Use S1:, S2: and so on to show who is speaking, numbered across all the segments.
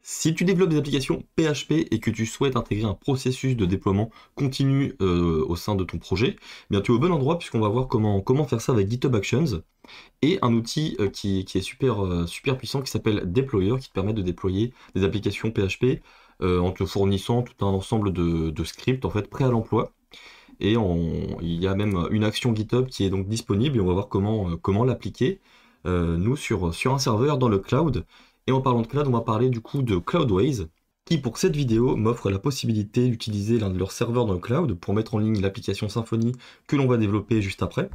S1: Si tu développes des applications PHP et que tu souhaites intégrer un processus de déploiement continu au sein de ton projet, eh bien tu es au bon endroit puisqu'on va voir comment faire ça avec GitHub Actions et un outil qui est super puissant qui s'appelle Deployer qui te permet de déployer des applications PHP en te fournissant tout un ensemble de scripts en fait prêts à l'emploi. Et il y a même une action GitHub qui est donc disponible et on va voir comment l'appliquer nous sur un serveur dans le cloud. Et en parlant de cloud, on va parler du coup de Cloudways qui pour cette vidéo m'offre la possibilité d'utiliser l'un de leurs serveurs dans le cloud pour mettre en ligne l'application Symfony que l'on va développer juste après.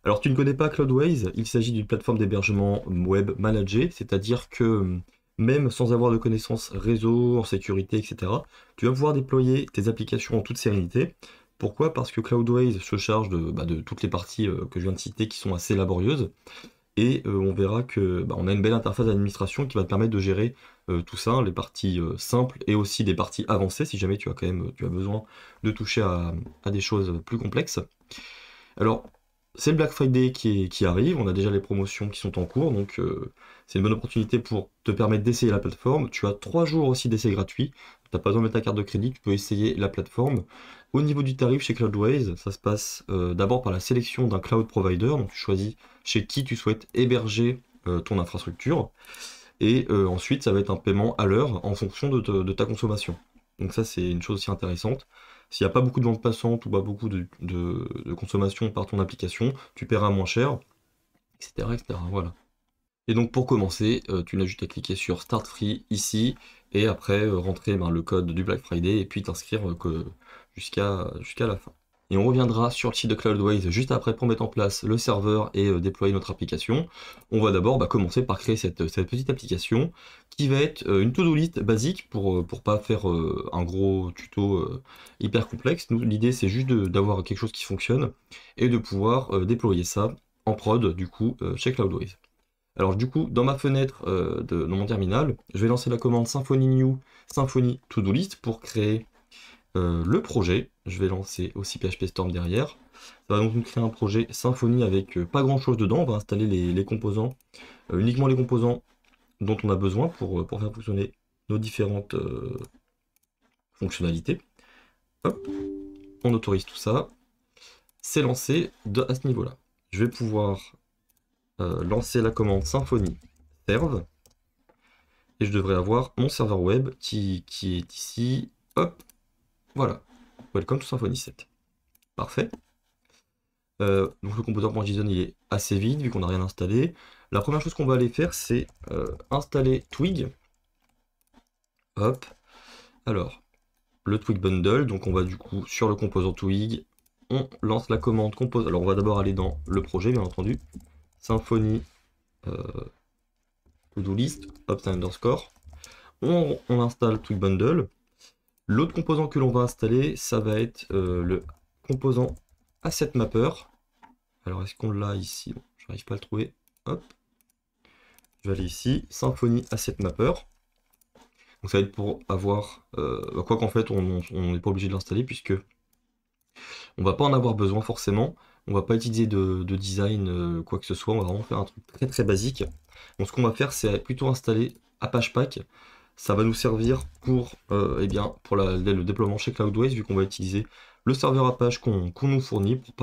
S1: Alors tu ne connais pas Cloudways, il s'agit d'une plateforme d'hébergement web managée, c'est-à-dire que même sans avoir de connaissances réseau, en sécurité, etc., tu vas pouvoir déployer tes applications en toute sérénité. Pourquoi? Parce que Cloudways se charge de toutes les parties que je viens de citer qui sont assez laborieuses. Et on verra que on a une belle interface d'administration qui va te permettre de gérer tout ça, les parties simples et aussi des parties avancées si jamais tu as besoin de toucher à des choses plus complexes. Alors, c'est le Black Friday qui arrive, on a déjà les promotions qui sont en cours, donc c'est une bonne opportunité pour te permettre d'essayer la plateforme. Tu as 3 jours aussi d'essai gratuit, tu n'as pas besoin de mettre ta carte de crédit, tu peux essayer la plateforme. Au niveau du tarif chez Cloudways, ça se passe d'abord par la sélection d'un cloud provider, donc tu choisis chez qui tu souhaites héberger ton infrastructure, et ensuite ça va être un paiement à l'heure en fonction de ta consommation. Donc ça c'est une chose aussi intéressante. S'il n'y a pas beaucoup de ventes passantes ou pas beaucoup de consommation par ton application, tu paieras moins cher, etc., etc. Voilà. Et donc pour commencer, tu n'as juste à cliquer sur Start Free ici, et après rentrer le code du Black Friday, et puis t'inscrire jusqu'à la fin. Et on reviendra sur le site de Cloudways juste après pour mettre en place le serveur et déployer notre application. On va d'abord commencer par créer cette petite application qui va être une to-do list basique pour pas faire un gros tuto hyper complexe. Nous, l'idée c'est juste d'avoir quelque chose qui fonctionne et de pouvoir déployer ça en prod du coup chez Cloudways. Alors du coup, dans ma fenêtre dans mon terminal, je vais lancer la commande Symfony New, Symfony To-Do List pour créer le projet. Je vais lancer aussi PHP Storm derrière. Ça va donc nous créer un projet Symfony avec pas grand chose dedans. On va installer les composants, uniquement les composants dont on a besoin pour faire fonctionner nos différentes fonctionnalités. Hop, on autorise tout ça. C'est lancé à ce niveau-là. Je vais pouvoir lancer la commande Symfony serve. Et je devrais avoir mon serveur web qui est ici. Hop, voilà. Welcome to Symfony 7. Parfait. Donc le composant.json il est assez vide vu qu'on n'a rien installé. La première chose qu'on va aller faire c'est installer Twig. Hop. Alors, le Twig bundle, donc on va du coup sur le composant Twig, on lance la commande compose. Alors on va d'abord aller dans le projet bien entendu. Symfony to-do list, hop, underscore. On installe Twig bundle. L'autre composant que l'on va installer, ça va être le composant asset mapper. Alors est-ce qu'on l'a ici? Bon, je n'arrive pas à le trouver. Hop. Je vais aller ici, Symfony asset mapper. Donc ça va être pour avoir, quoi qu'en fait on n'est pas obligé de l'installer puisque on va pas en avoir besoin forcément. On va pas utiliser de design quoi que ce soit. On va vraiment faire un truc très très basique. Donc ce qu'on va faire, c'est plutôt installer Apache Pack. Ça va nous servir pour, pour le déploiement chez Cloudways, vu qu'on va utiliser le serveur Apache qu'on nous fournit pour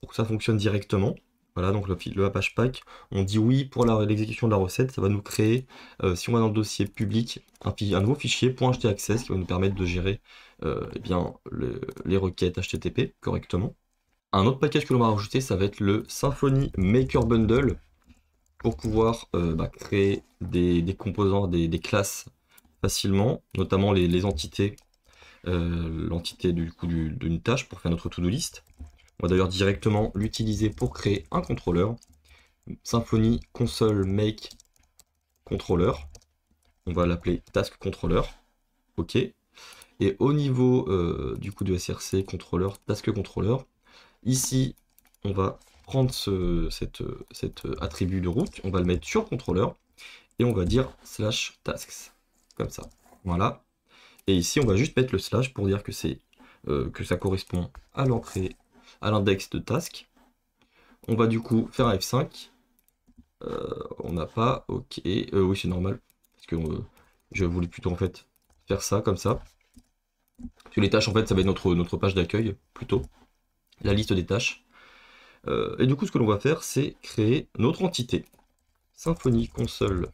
S1: que ça fonctionne directement. Voilà, donc le Apache Pack, on dit oui pour l'exécution de la recette, ça va nous créer, si on va dans le dossier public, un nouveau fichier .htaccess qui va nous permettre de gérer les requêtes HTTP correctement. Un autre package que l'on va rajouter, ça va être le Symfony Maker Bundle, pour pouvoir créer des composants, des classes facilement, notamment les entités, l'entité du coup d'une tâche pour faire notre to-do list. On va d'ailleurs directement l'utiliser pour créer un contrôleur. Symfony console make controller. On va l'appeler task controller. OK. Et au niveau du coup de src controller, task controller, ici on va prendre cet attribut de route, on va le mettre sur contrôleur et on va dire /tasks comme ça. Voilà. Et ici on va juste mettre le slash pour dire que ça correspond à l'entrée, à l'index de task. On va du coup faire un F5. On n'a pas, ok, oui c'est normal parce que Je voulais plutôt en fait faire ça comme ça. Parce que les tâches en fait ça va être notre page d'accueil plutôt. La liste des tâches. Et du coup ce que l'on va faire c'est créer notre entité. Symfony console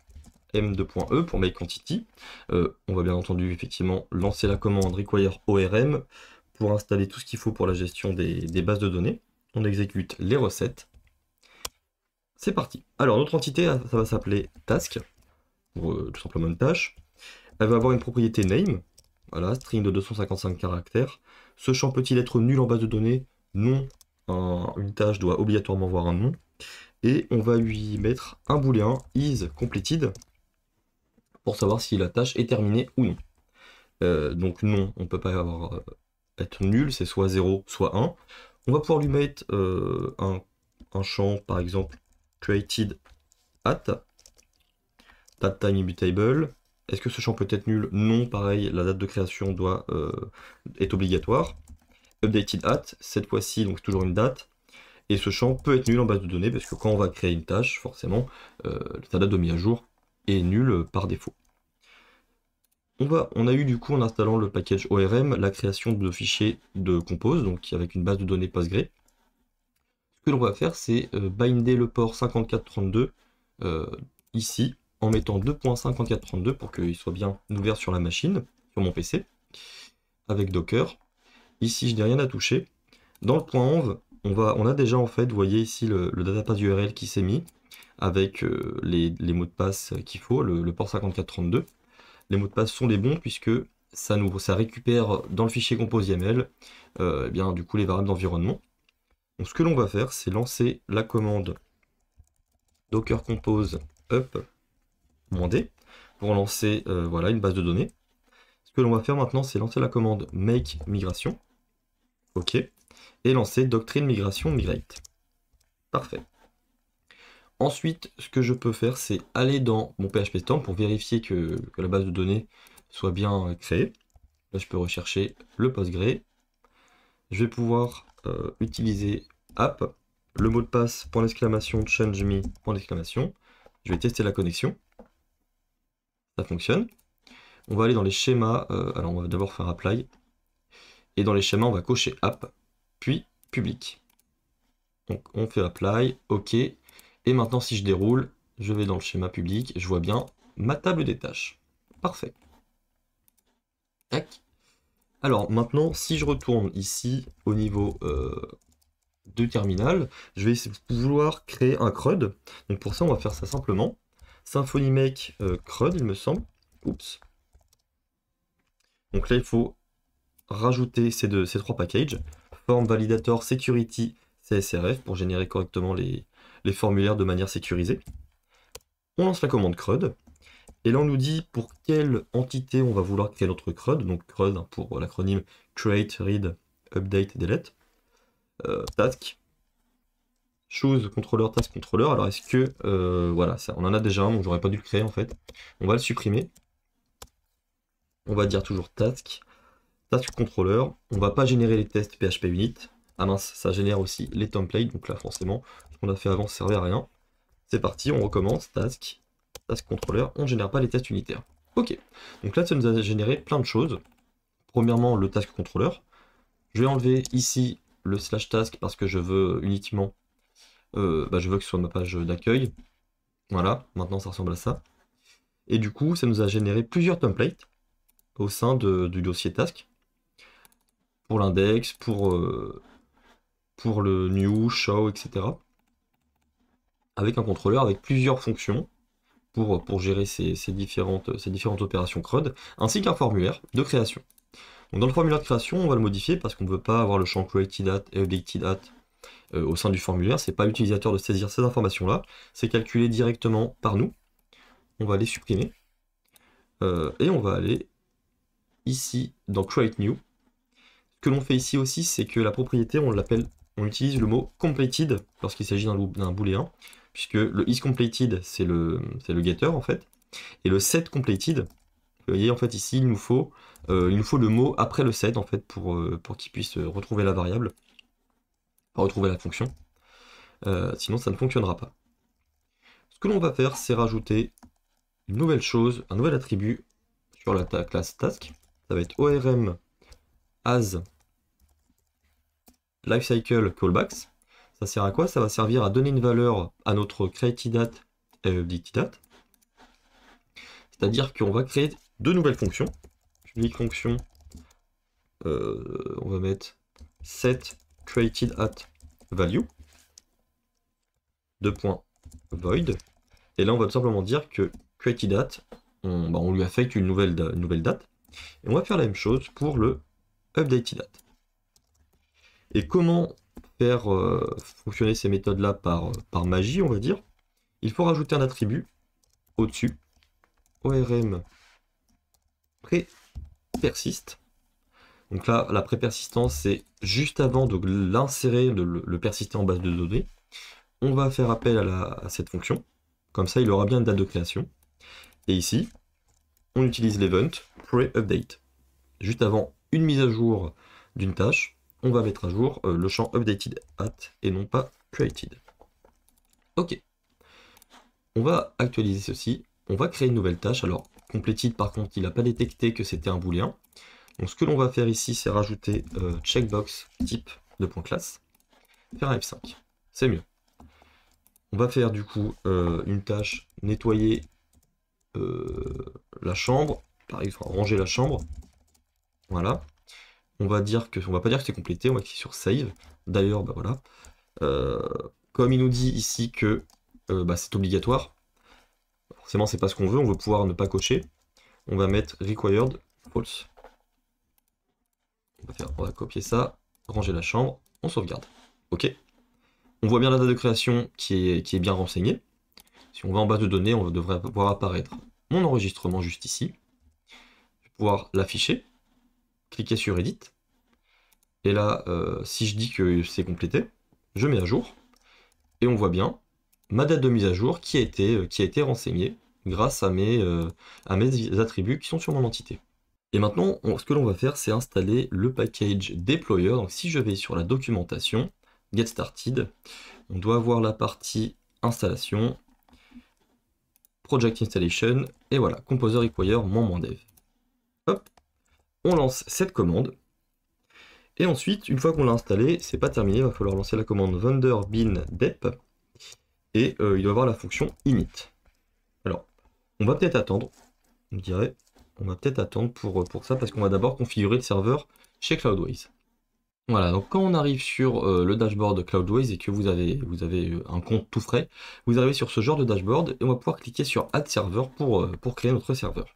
S1: m2.e pour make entity. On va bien entendu effectivement lancer la commande require ORM pour installer tout ce qu'il faut pour la gestion des bases de données. On exécute les recettes. C'est parti. Alors notre entité, ça va s'appeler task, pour tout simplement une tâche. Elle va avoir une propriété name, voilà, string de 255 caractères. Ce champ peut-il être nul en base de données? Non, une tâche doit obligatoirement avoir un nom. Et on va lui mettre un booléen is completed pour savoir si la tâche est terminée ou non. Donc non, on ne peut pas être nul, c'est soit 0, soit 1. On va pouvoir lui mettre un champ, par exemple, created at time immutable. Est-ce que ce champ peut être nul? Non, pareil, la date de création est obligatoire. Updated at, cette fois-ci, donc toujours une date. Et ce champ peut être nul en base de données, parce que quand on va créer une tâche, forcément, sa date de mise à jour est nulle par défaut. On a eu du coup en installant le package ORM la création de fichiers de compose, donc avec une base de données Postgre. Ce que l'on va faire, c'est binder le port 5432 ici, en mettant 2.5432 pour qu'il soit bien ouvert sur la machine, sur mon PC, avec Docker. Ici, je n'ai rien à toucher. Dans le point env, on a déjà en fait, vous voyez ici le datapath URL qui s'est mis, avec les mots de passe qu'il faut, le port 5432. Les mots de passe sont les bons puisque ça récupère dans le fichier compose YAML eh bien, du coup les variables d'environnement. Donc ce que l'on va faire, c'est lancer la commande docker compose up -d pour lancer voilà, une base de données. Ce que l'on va faire maintenant, c'est lancer la commande make migration, ok, et lancer doctrine migration migrate. Parfait. Ensuite, ce que je peux faire, c'est aller dans mon PHP Storm pour vérifier que la base de données soit bien créée. Là, je peux rechercher le Postgre. Je vais pouvoir utiliser app, le mot de passe, point d'exclamation, change me, point d'exclamation. Je vais tester la connexion. Ça fonctionne. On va aller dans les schémas. Alors, on va d'abord faire apply. Et dans les schémas, on va cocher app, puis public. Donc, on fait apply, OK. Et maintenant, si je déroule, je vais dans le schéma public, je vois bien ma table des tâches. Parfait. Tac. Alors maintenant, si je retourne ici au niveau du terminal, je vais vouloir créer un CRUD. Donc pour ça, on va faire ça simplement. Symfony make CRUD, il me semble. Oups. Donc là, il faut rajouter ces trois packages. Form Validator Security CSRF pour générer correctement les formulaires de manière sécurisée. On lance la commande CRUD. Et là, on nous dit pour quelle entité on va vouloir créer notre CRUD. Donc CRUD pour l'acronyme Create, Read, Update, Delete. Task. Choose controller, task controller. Alors est-ce que, voilà, ça, on en a déjà un, donc j'aurais pas dû le créer en fait. On va le supprimer. On va dire toujours task controller. On va pas générer les tests PHP unit. Ah mince, ça génère aussi les templates, donc là forcément, ce qu'on a fait avant ne servait à rien. C'est parti, on recommence, task controller, on ne génère pas les tests unitaires. Ok, donc là ça nous a généré plein de choses. Premièrement, le task controller. Je vais enlever ici le /task parce que je veux uniquement, je veux que ce soit ma page d'accueil. Voilà, maintenant ça ressemble à ça. Et du coup, ça nous a généré plusieurs templates au sein du dossier task. Pour l'index, pour le new, show, etc. Avec un contrôleur avec plusieurs fonctions pour gérer ces différentes opérations CRUD, ainsi qu'un formulaire de création. Donc dans le formulaire de création, on va le modifier parce qu'on ne veut pas avoir le champ created at et updated at au sein du formulaire. C'est pas à l'utilisateur de saisir ces informations-là. C'est calculé directement par nous. On va les supprimer. Et on va aller ici dans create new. Ce que l'on fait ici aussi, c'est que la propriété, on utilise le mot completed lorsqu'il s'agit d'un booléen, puisque le is completed, c'est le getter en fait, et le set completed, vous voyez en fait ici, il nous faut le mot après le set en fait pour qu'il puisse retrouver la variable, retrouver la fonction, sinon ça ne fonctionnera pas. Ce que l'on va faire, c'est rajouter une nouvelle chose, un nouvel attribut sur la classe task. Ça va être ORM as lifecycle callbacks. Ça sert à quoi? Ça va servir à donner une valeur à notre createDate et updateDate. C'est-à-dire qu'on va créer deux nouvelles fonctions. Public fonction, on va mettre set createDate_value, void. Et là, on va tout simplement dire que createDate, on lui affecte une nouvelle date. Et on va faire la même chose pour le updateDate. Et comment faire fonctionner ces méthodes-là par magie, on va dire? Il faut rajouter un attribut au-dessus, ORM pré-persiste. Donc là, la pré-persistance, c'est juste avant de l'insérer, de le persister en base de données. On va faire appel à cette fonction. Comme ça, il aura bien une date de création. Et ici, on utilise l'event pre-update. Juste avant une mise à jour d'une tâche, on va mettre à jour le champ updated@, et non pas created. Ok. On va actualiser ceci. On va créer une nouvelle tâche. Alors, completed, par contre, il n'a pas détecté que c'était un booléen. Donc, ce que l'on va faire ici, c'est rajouter checkbox type de .class. Faire un F5. C'est mieux. On va faire du coup une tâche nettoyer la chambre. Pareil, il faudra ranger la chambre. Voilà. On va pas dire que c'est complété, on va cliquer sur save. D'ailleurs, bah voilà. Comme il nous dit ici que c'est obligatoire, forcément c'est pas ce qu'on veut, on veut pouvoir ne pas cocher. On va mettre required false. On va copier ça, ranger la chambre, on sauvegarde. Ok. On voit bien la date de création qui est bien renseignée. Si on va en base de données, on devrait voir apparaître mon enregistrement juste ici. Je vais pouvoir l'afficher, cliquer sur Edit. Et là, si je dis que c'est complété, je mets à jour. Et on voit bien ma date de mise à jour qui a été renseignée grâce à mes attributs qui sont sur mon entité. Et maintenant, ce que l'on va faire, c'est installer le package deployer. Donc si je vais sur la documentation, Get Started, on doit avoir la partie installation, Project Installation, et voilà, Composer Require -dev. Hop, on lance cette commande. Et ensuite, une fois qu'on l'a installé, c'est pas terminé, il va falloir lancer la commande vendor bin dep, et il doit y avoir la fonction init. Alors, on va peut-être attendre, on dirait, on va peut-être attendre pour ça, parce qu'on va d'abord configurer le serveur chez Cloudways. Voilà, donc quand on arrive sur le dashboard de Cloudways et que vous avez un compte tout frais, vous arrivez sur ce genre de dashboard et on va pouvoir cliquer sur Add Server pour créer notre serveur.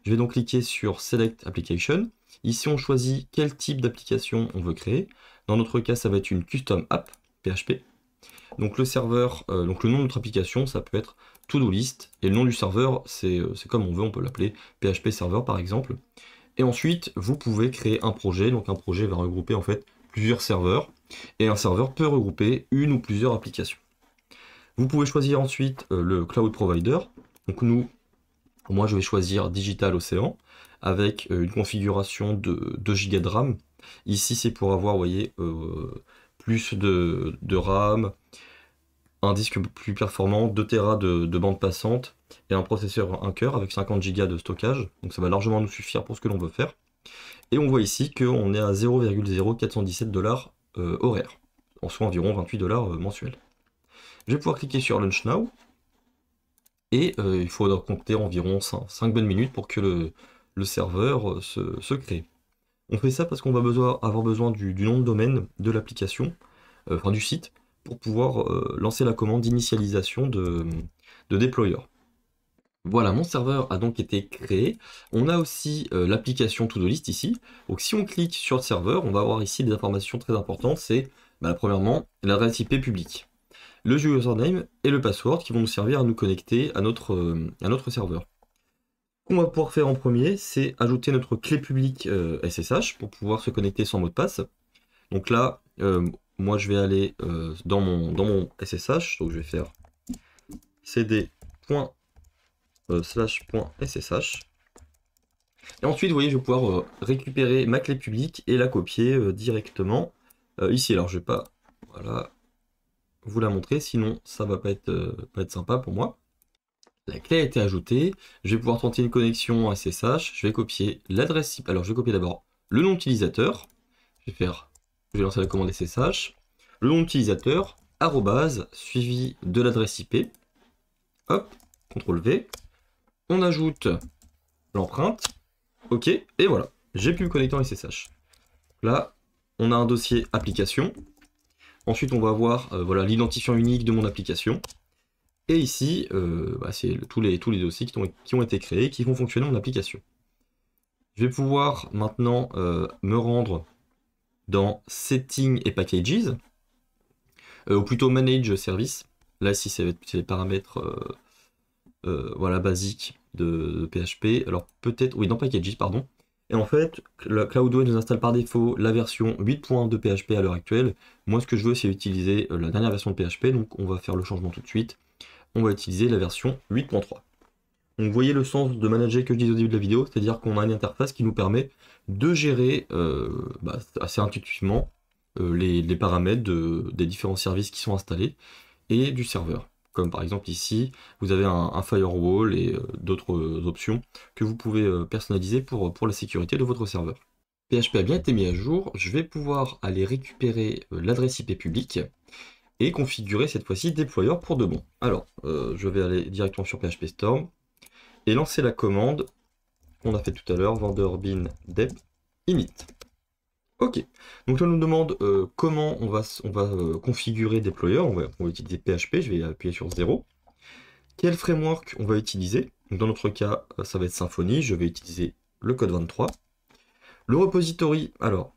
S1: Je vais donc cliquer sur Select Application. Ici, on choisit quel type d'application on veut créer. Dans notre cas, ça va être une Custom App, PHP. Donc le serveur, donc le nom de notre application, ça peut être To-Do List. Et le nom du serveur, c'est comme on veut, on peut l'appeler PHP Server par exemple. Et ensuite, vous pouvez créer un projet. Donc un projet va regrouper en fait plusieurs serveurs. Et un serveur peut regrouper une ou plusieurs applications. Vous pouvez choisir ensuite le Cloud Provider. Donc moi je vais choisir Digital Ocean avec une configuration de 2 Go de RAM. Ici c'est pour avoir, vous voyez, plus de RAM, un disque plus performant, 2 Tera de bande passante et un processeur 1 cœur avec 50 Go de stockage. Donc ça va largement nous suffire pour ce que l'on veut faire. Et on voit ici qu'on est à 0,0417 $ horaire, en soit environ 28 $ mensuels. Je vais pouvoir cliquer sur Launch Now. Et il faudra compter environ 5 bonnes minutes pour que le serveur se crée. On fait ça parce qu'on va avoir besoin du nom de domaine de l'application, enfin du site, pour pouvoir lancer la commande d'initialisation de deployer. Voilà, mon serveur a donc été créé. On a aussi l'application To-Do List ici. Donc si on clique sur le serveur, on va avoir ici des informations très importantes. C'est premièrement l'adresse IP publique, le username et le password qui vont nous servir à nous connecter à notre serveur. Ce qu'on va pouvoir faire en premier, c'est ajouter notre clé publique SSH pour pouvoir se connecter sans mot de passe. Donc là, moi je vais aller dans mon SSH, donc je vais faire cd./.ssh. Et ensuite, vous voyez, je vais pouvoir récupérer ma clé publique et la copier directement ici. Alors je vais pas, voilà, vous la montrer, sinon ça va pas être sympa pour moi. La clé a été ajoutée. Je vais pouvoir tenter une connexion à SSH. Je vais copier l'adresse. Alors, je vais copier d'abord le nom d'utilisateur. Je vais lancer la commande SSH. Le nom d'utilisateur, arrobase, suivi de l'adresse IP. Hop, CTRL V. On ajoute l'empreinte. OK, et voilà. J'ai pu me connecter en SSH. Là, on a un dossier application. Ensuite, on va voir voilà, l'identifiant unique de mon application. Et ici, c'est tous les dossiers qui ont été créés, qui vont fonctionner mon application. Je vais pouvoir maintenant me rendre dans Settings et Packages, ou plutôt Manage Service. Là, ici, c'est les paramètres voilà, basiques de PHP. Alors, peut-être, oui, dans Packages, pardon. Et en fait, Cloudway nous installe par défaut la version 8.1 de PHP à l'heure actuelle. Moi, ce que je veux, c'est utiliser la dernière version de PHP, donc on va faire le changement tout de suite. On va utiliser la version 8.3. Donc vous voyez le sens de manager que je disais au début de la vidéo, c'est-à-dire qu'on a une interface qui nous permet de gérer assez intuitivement les paramètres des différents services qui sont installés et du serveur. Comme par exemple ici, vous avez un firewall et d'autres options que vous pouvez personnaliser pour la sécurité de votre serveur. PHP a bien été mis à jour, je vais pouvoir aller récupérer l'adresse IP publique et configurer cette fois-ci déployeur pour de bon. Alors, je vais aller directement sur PHP Storm et lancer la commande qu'on a fait tout à l'heure, vendeur bin dep init. Ok, donc là on nous demande comment on va configurer déployeur. On va utiliser PHP, je vais appuyer sur 0. Quel framework on va utiliser? Donc dans notre cas, ça va être Symfony, je vais utiliser le code 23. Le repository, alors,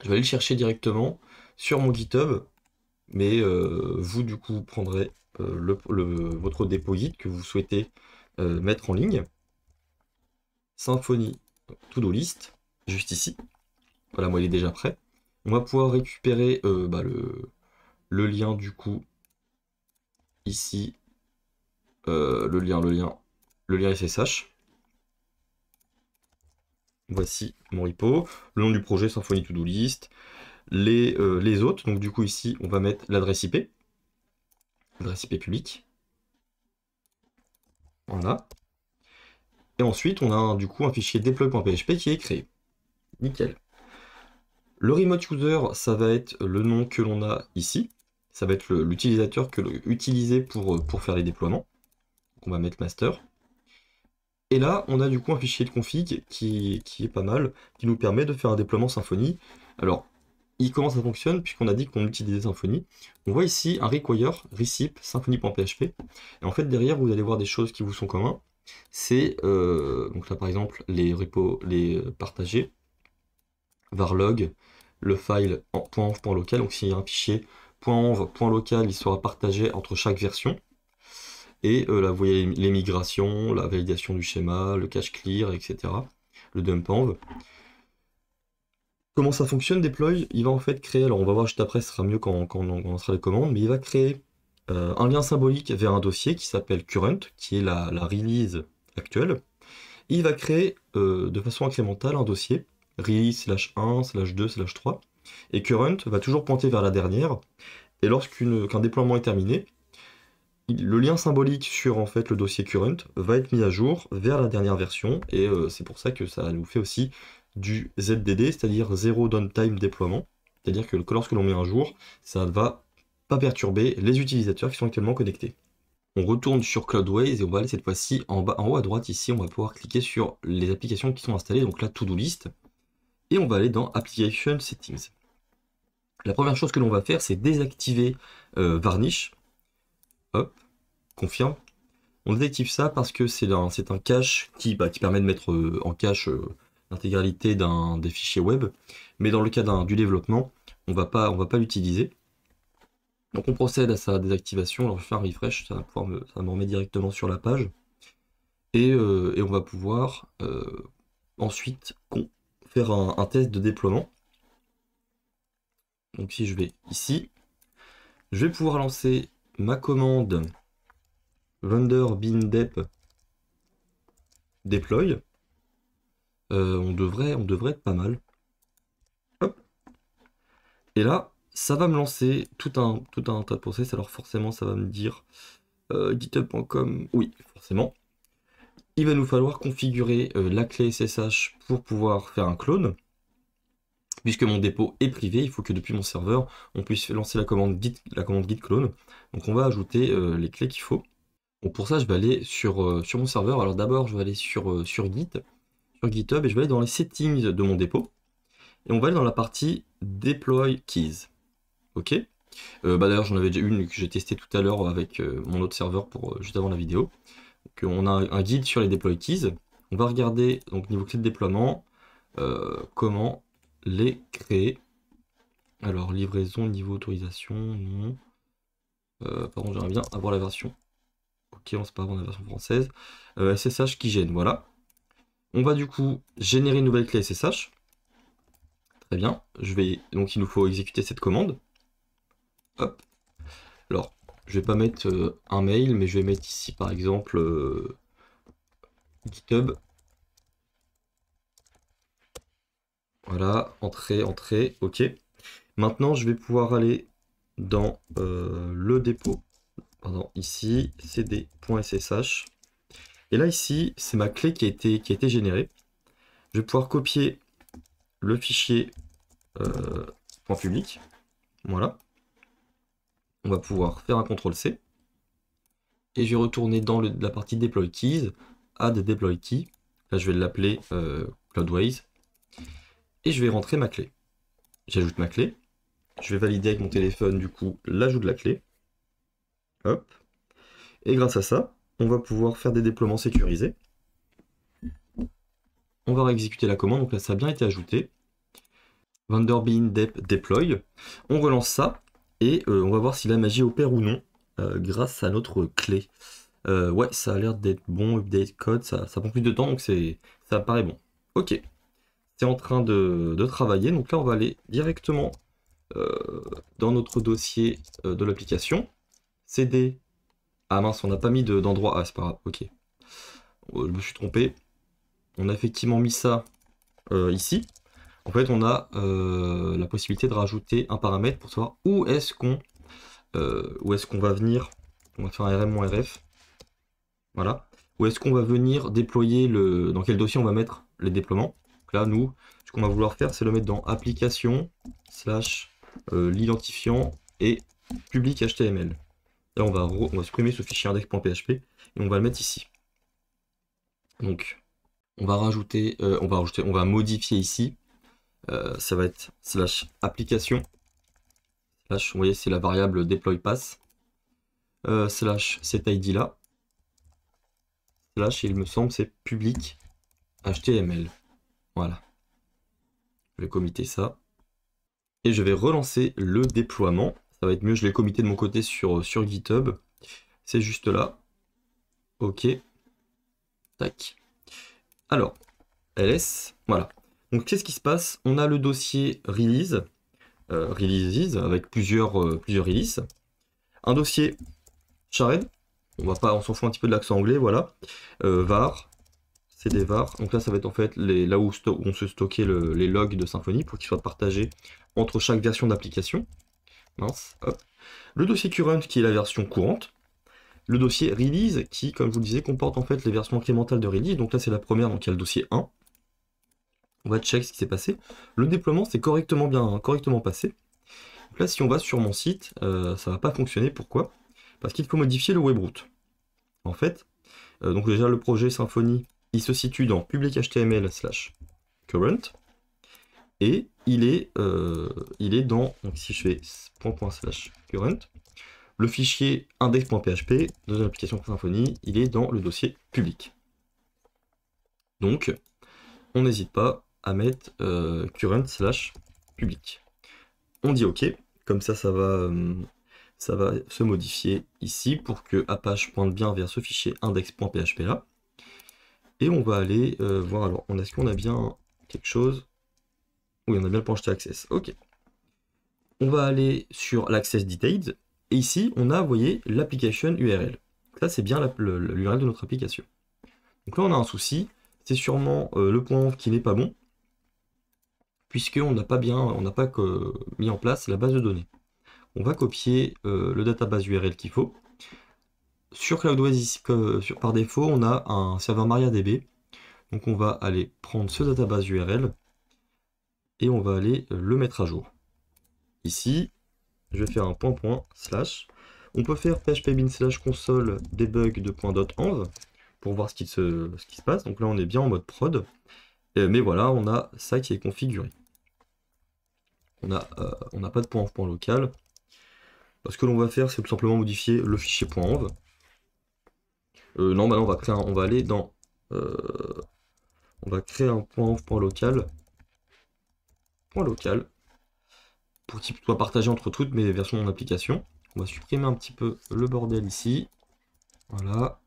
S1: je vais aller le chercher directement sur mon GitHub, mais vous du coup vous prendrez votre dépôt Git que vous souhaitez mettre en ligne. Symfony to-do list, juste ici. Voilà, moi il est déjà prêt. On va pouvoir récupérer le lien du coup ici, le lien SSH. Voici mon repo, le nom du projet Symfony to-do list, les autres. Donc du coup ici on va mettre l'adresse IP publique. Voilà. Et ensuite on a du coup un fichier deploy.php qui est créé. Nickel. Le remote user, ça va être le nom que l'on a ici. Ça va être l'utilisateur utilisé pour faire les déploiements. Donc on va mettre master. Et là, on a du coup un fichier de config qui est pas mal, qui nous permet de faire un déploiement Symfony. Alors, comment ça fonctionne, puisqu'on a dit qu'on utilisait Symfony. On voit ici un require, recip, symfony.php. Et en fait, derrière, vous allez voir des choses qui vous sont communs. C'est, donc là par exemple, les repos, les partagés, varlog, le file en .env.local, donc s'il y a un fichier .env.local, il sera partagé entre chaque version. Et là, vous voyez les migrations, la validation du schéma, le cache clear, etc. Le dump env. Comment ça fonctionne, deploy? Il va en fait créer, alors on va voir juste après, ce sera mieux quand on lancera les commandes, mais il va créer un lien symbolique vers un dossier qui s'appelle current, qui est la release actuelle. Et il va créer de façon incrémentale un dossier, release /1, /2, /3, et current va toujours pointer vers la dernière, et lorsqu'un déploiement est terminé, le lien symbolique sur en fait le dossier current va être mis à jour vers la dernière version, et c'est pour ça que ça nous fait aussi du ZDD, c'est-à-dire Zero Downtime Déploiement, c'est-à-dire que lorsque l'on met un jour, ça ne va pas perturber les utilisateurs qui sont actuellement connectés. On retourne sur Cloudways et on va aller cette fois-ci en haut à droite ici, on va pouvoir cliquer sur les applications qui sont installées, donc la To-Do List, et on va aller dans Application Settings. La première chose que l'on va faire, c'est désactiver Varnish. Hop, confirme. On désactive ça parce que c'est un cache qui permet de mettre en cache l'intégralité des fichiers web, mais dans le cas du développement, on va pas l'utiliser. Donc on procède à sa désactivation. Alors je fais un refresh, ça va me remettre directement sur la page. Et on va pouvoir ensuite faire un test de déploiement. Donc si je vais ici, je vais pouvoir lancer ma commande vendor bin dep deploy. On devrait être pas mal. Hop. Et là, ça va me lancer tout un tas de process. Alors forcément, ça va me dire github.com, oui, forcément. Il va nous falloir configurer la clé SSH pour pouvoir faire un clone. Puisque mon dépôt est privé, il faut que depuis mon serveur, on puisse lancer la commande git clone. Donc on va ajouter les clés qu'il faut. Donc pour ça, je vais aller sur mon serveur. Alors d'abord, je vais aller sur GitHub, et je vais aller dans les settings de mon dépôt. Et on va aller dans la partie Deploy Keys. Ok. D'ailleurs, j'en avais déjà une que j'ai testée tout à l'heure avec mon autre serveur juste avant la vidéo. Donc on a un guide sur les Deploy Keys. On va regarder, donc niveau clé de déploiement, comment les créer. Alors, livraison, niveau autorisation, non. Pardon, j'aimerais bien avoir la version. Ok, on se pas avoir la version française. SSH qui gêne, voilà. On va du coup générer une nouvelle clé SSH. Très bien. Donc il nous faut exécuter cette commande. Hop. Alors, je vais pas mettre un mail, mais je vais mettre ici par exemple GitHub. Voilà, entrée, ok. Maintenant, je vais pouvoir aller dans le dépôt. Pardon, ici, cd.ssh. Et là, ici, c'est ma clé qui a été générée. Je vais pouvoir copier le fichier point public. Voilà. On va pouvoir faire un CTRL-C. Et je vais retourner dans la partie Deploy Keys, Add Deploy Key. Là, je vais l'appeler Cloudways. Et je vais rentrer ma clé. J'ajoute ma clé. Je vais valider avec mon téléphone, du coup, l'ajout de la clé. Hop. Et grâce à ça, on va pouvoir faire des déploiements sécurisés. On va réexécuter la commande, donc là ça a bien été ajouté. Vanderbean dep deploy. On relance ça et on va voir si la magie opère ou non grâce à notre clé. Ouais, ça a l'air d'être bon, update code, ça prend plus de temps donc ça paraît bon. Ok, c'est en train de travailler, donc là on va aller directement dans notre dossier de l'application. CD. Ah mince, on n'a pas mis d'endroit. Ah, c'est pas grave, ok. Je me suis trompé. On a effectivement mis ça ici. En fait, on a la possibilité de rajouter un paramètre pour savoir où est-ce qu'on va venir. On va faire un rm-rf. Voilà. Où est-ce qu'on va venir déployer dans quel dossier on va mettre les déploiements. Donc là, nous, ce qu'on va vouloir faire, c'est le mettre dans application / l'identifiant et public HTML. Là, on va supprimer ce fichier index.php et on va le mettre ici. Donc, on va modifier ici. Ça va être /application / vous voyez, c'est la variable deploy pass / cet ID là / il me semble c'est public HTML. Voilà. Je vais committer ça et je vais relancer le déploiement. Ça va être mieux, je l'ai commité de mon côté sur GitHub. C'est juste là. Ok. Tac. Alors, ls, voilà. Donc qu'est-ce qui se passe? On a le dossier releases avec plusieurs releases. Un dossier shared, on s'en fout un petit peu de l'accent anglais, voilà. Var, cd var. Donc là, ça va être en fait là où on se stockait les logs de Symfony pour qu'ils soient partagés entre chaque version d'application. Mince, hop. Le dossier current qui est la version courante. Le dossier release qui, comme je vous le disais, comporte en fait les versions incrémentales de release. Donc là, c'est la première, donc il y a le dossier 1. On va check ce qui s'est passé. Le déploiement s'est correctement passé. Donc là, si on va sur mon site, ça va pas fonctionner. Pourquoi? Parce qu'il faut modifier le webroot. En fait, donc déjà le projet Symfony, il se situe dans public HTML /current et il est dans, donc si je fais ./current, le fichier index.php de l'application Symfony, il est dans le dossier public. Donc, on n'hésite pas à mettre current / public. On dit OK, comme ça, ça va se modifier ici pour que Apache pointe bien vers ce fichier index.php là. Et on va aller voir, alors, est-ce qu'on a bien quelque chose? Oui, on a bien le PHP Access, ok. On va aller sur l'Access Details, et ici, on a, vous voyez, l'application URL. Ça, c'est bien l'URL de notre application. Donc là, on a un souci, c'est sûrement le point qui n'est pas bon, puisqu'on n'a pas mis en place la base de données. On va copier le database URL qu'il faut. sur CloudWays ici, par défaut, on a un serveur MariaDB. Donc on va aller prendre ce database URL et on va aller le mettre à jour. Ici, je vais faire un // On peut faire php bin / console debug de .env pour voir ce qui se passe. Donc là, on est bien en mode prod. Mais voilà, on a ça qui est configuré. On n'a pas de .env.local. Ce que l'on va faire, c'est tout simplement modifier le fichier .env. Non, bah là, on va aller dans... on va créer un .env.local. .local. Pour qu'il soit partagé entre toutes mes versions de mon application. On va supprimer un petit peu le bordel ici. Voilà.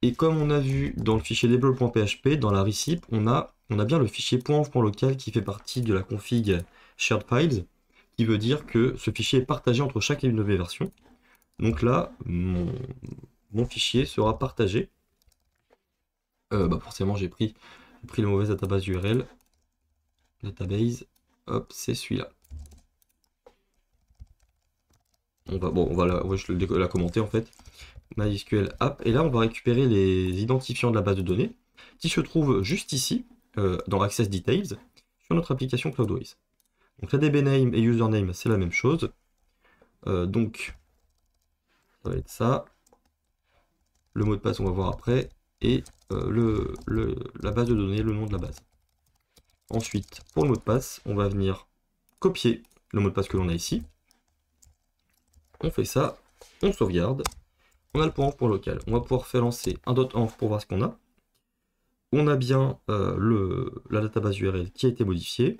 S1: Et comme on a vu dans le fichier debug.php, dans la recip, on a bien le fichier .env.local qui fait partie de la config shared files, qui veut dire que ce fichier est partagé entre chacune de mes versions. Donc là, mon fichier sera partagé. Forcément, j'ai pris le mauvais database URL. Database, hop, c'est celui-là. Je la commenter en fait. MySQL app. Et là, on va récupérer les identifiants de la base de données qui se trouvent juste ici, dans Access Details, sur notre application CloudWays. Donc la dbname et username, c'est la même chose. Donc, ça va être ça. Le mot de passe, on va voir après. Et la base de données, le nom de la base. Ensuite, pour le mot de passe, on va venir copier le mot de passe que l'on a ici. On fait ça, on sauvegarde. On a le .env.local. On va pouvoir faire lancer un .env pour voir ce qu'on a. On a bien la database URL qui a été modifiée.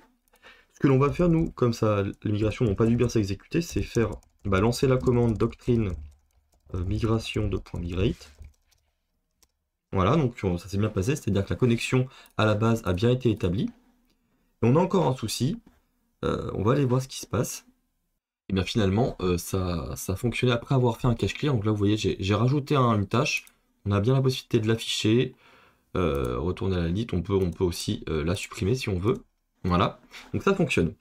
S1: Ce que l'on va faire, nous, comme ça, les migrations n'ont pas dû bien s'exécuter, c'est faire lancer la commande doctrine migration de .migrate. Voilà, donc ça s'est bien passé, c'est-à-dire que la connexion à la base a bien été établie. Et on a encore un souci. On va aller voir ce qui se passe. Et bien finalement, ça a fonctionné après avoir fait un cache clear. Donc là, vous voyez, j'ai rajouté une tâche. On a bien la possibilité de l'afficher. Retourner à la liste. On peut aussi la supprimer si on veut. Voilà. Donc ça fonctionne.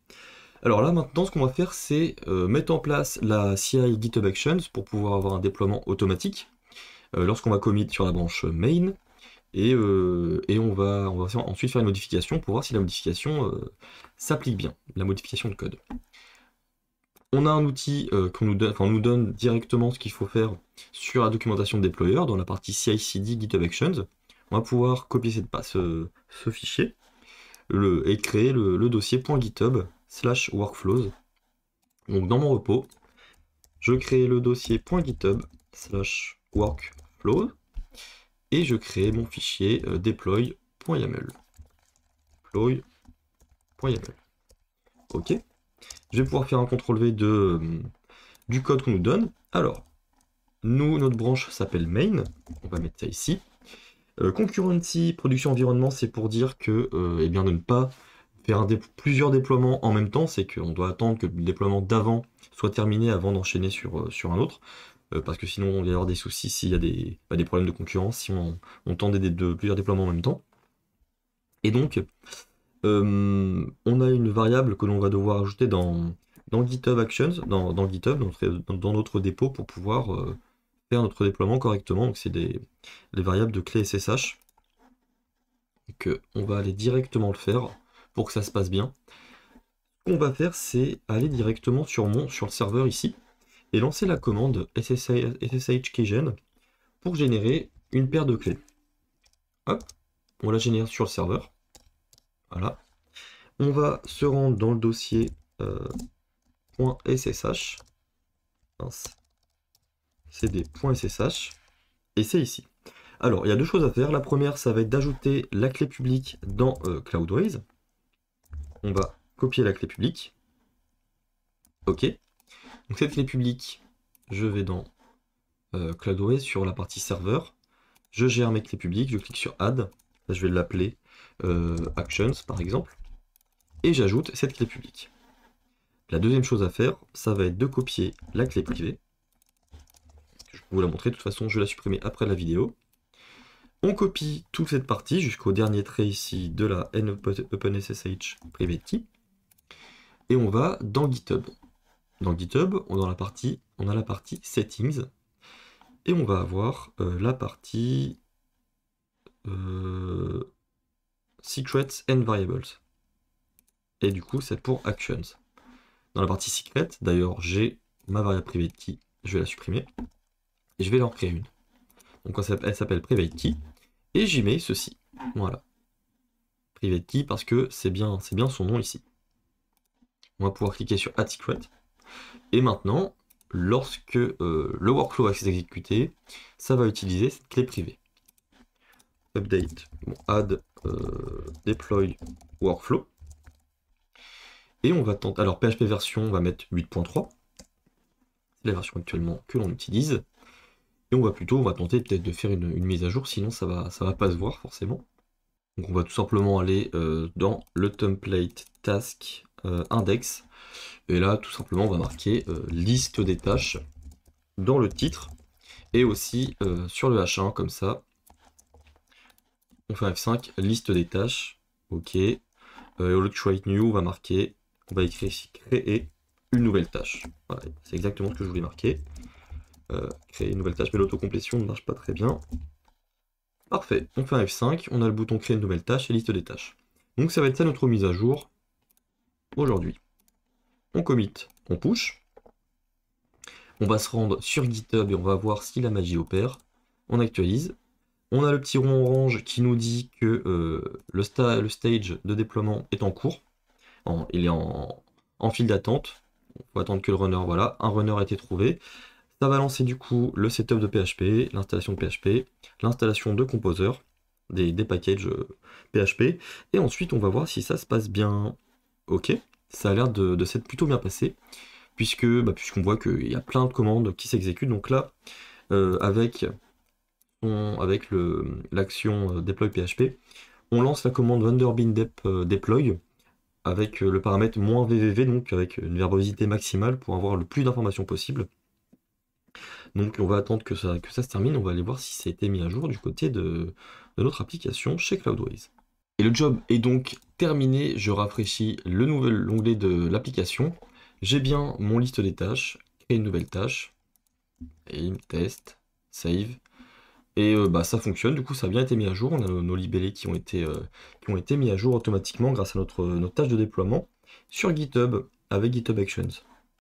S1: Alors là, maintenant, ce qu'on va faire, c'est mettre en place la CI GitHub Actions pour pouvoir avoir un déploiement automatique lorsqu'on va commit sur la branche main. Et on va ensuite faire une modification pour voir si la modification s'applique bien, la modification de code. On a un outil qu'on nous donne directement ce qu'il faut faire sur la documentation de déployeur dans la partie CI/CD GitHub Actions. On va pouvoir copier ce fichier et créer le dossier .github/workflows. Donc dans mon repo, je crée le dossier .github/workflows et je crée mon fichier deploy.yaml. Deploy.yaml. Ok. Je vais pouvoir faire un CTRL-V du code qu'on nous donne. Alors, notre branche s'appelle main. On va mettre ça ici. Concurrency, production environnement, c'est pour dire que, de ne pas faire plusieurs déploiements en même temps. C'est qu'on doit attendre que le déploiement d'avant soit terminé avant d'enchaîner sur un autre. Parce que sinon, on va y avoir des soucis s'il y a des problèmes de concurrence, si on tend plusieurs déploiements en même temps. Et donc, on a une variable que l'on va devoir ajouter dans GitHub Actions, dans GitHub, dans notre dépôt, pour pouvoir faire notre déploiement correctement. Donc c'est les variables de clé SSH. Donc on va aller directement le faire pour que ça se passe bien. Ce qu'on va faire, c'est aller directement sur le serveur ici et lancer la commande SSH keygen pour générer une paire de clés. Hop, on la génère sur le serveur. Voilà. On va se rendre dans le dossier .ssh. cd.ssh. Et c'est ici. Alors, il y a deux choses à faire. La première, ça va être d'ajouter la clé publique dans CloudWays. On va copier la clé publique. OK. Donc cette clé publique, je vais dans CloudWays sur la partie serveur. Je gère mes clés publiques, je clique sur Add. Là, je vais l'appeler Actions, par exemple. Et j'ajoute cette clé publique. La deuxième chose à faire, ça va être de copier la clé privée. Je vais vous la montrer, de toute façon, je vais la supprimer après la vidéo. On copie toute cette partie jusqu'au dernier trait ici de la n OpenSSH private key. Et on va dans GitHub. dans GitHub, on a la partie Settings, et on va avoir la partie Secrets and Variables. Et du coup, c'est pour Actions. Dans la partie Secret, d'ailleurs, j'ai ma variable private key, je vais la supprimer, et je vais leur créer une. Donc elle s'appelle private key, et j'y mets ceci. Voilà. Private key parce que c'est bien son nom ici. On va pouvoir cliquer sur Add Secret. Et maintenant, lorsque le workflow va s'exécuter, ça va utiliser cette clé privée. Update, bon, add deploy workflow. Et on va tenter. Alors PHP version, on va mettre 8.3. C'est la version actuellement que l'on utilise. Et on va tenter peut-être de faire une mise à jour, sinon ça va pas se voir forcément. Donc on va tout simplement aller dans le template task index. Et là, tout simplement, on va marquer liste des tâches dans le titre. Et aussi sur le H1, comme ça. On fait un F5, liste des tâches. OK. Au lieu de create new, on va écrire ici créer une nouvelle tâche. Voilà, c'est exactement ce que je voulais marquer. Créer une nouvelle tâche, mais l'autocomplétion ne marche pas très bien. Parfait, on fait un F5, on a le bouton créer une nouvelle tâche et liste des tâches. Donc ça va être ça notre mise à jour aujourd'hui. On commit, on push. On va se rendre sur GitHub et on va voir si la magie opère. On actualise. On a le petit rond orange qui nous dit que le stage de déploiement est en cours. Il est en file d'attente. On va attendre que le runner, voilà, un runner a été trouvé. Ça va lancer du coup le setup de PHP, l'installation de PHP, l'installation de Composer, des packages PHP. Et ensuite, on va voir si ça se passe bien. Ok, ça a l'air de s'être plutôt bien passé, puisqu'on voit qu'il y a plein de commandes qui s'exécutent. Donc là, avec l'action deploy PHP, on lance la commande Vanderbin deploy avec le paramètre -vvv, donc avec une verbosité maximale pour avoir le plus d'informations possible. Donc on va attendre que ça se termine, on va aller voir si ça a été mis à jour du côté de notre application chez Cloudways. Et le job est donc terminé, je rafraîchis le nouvel onglet de l'application. J'ai bien mon liste des tâches, créer une nouvelle tâche, et test, save. Et ça fonctionne, du coup ça a bien été mis à jour, on a nos libellés qui ont été mis à jour automatiquement grâce à notre tâche de déploiement sur GitHub avec GitHub Actions.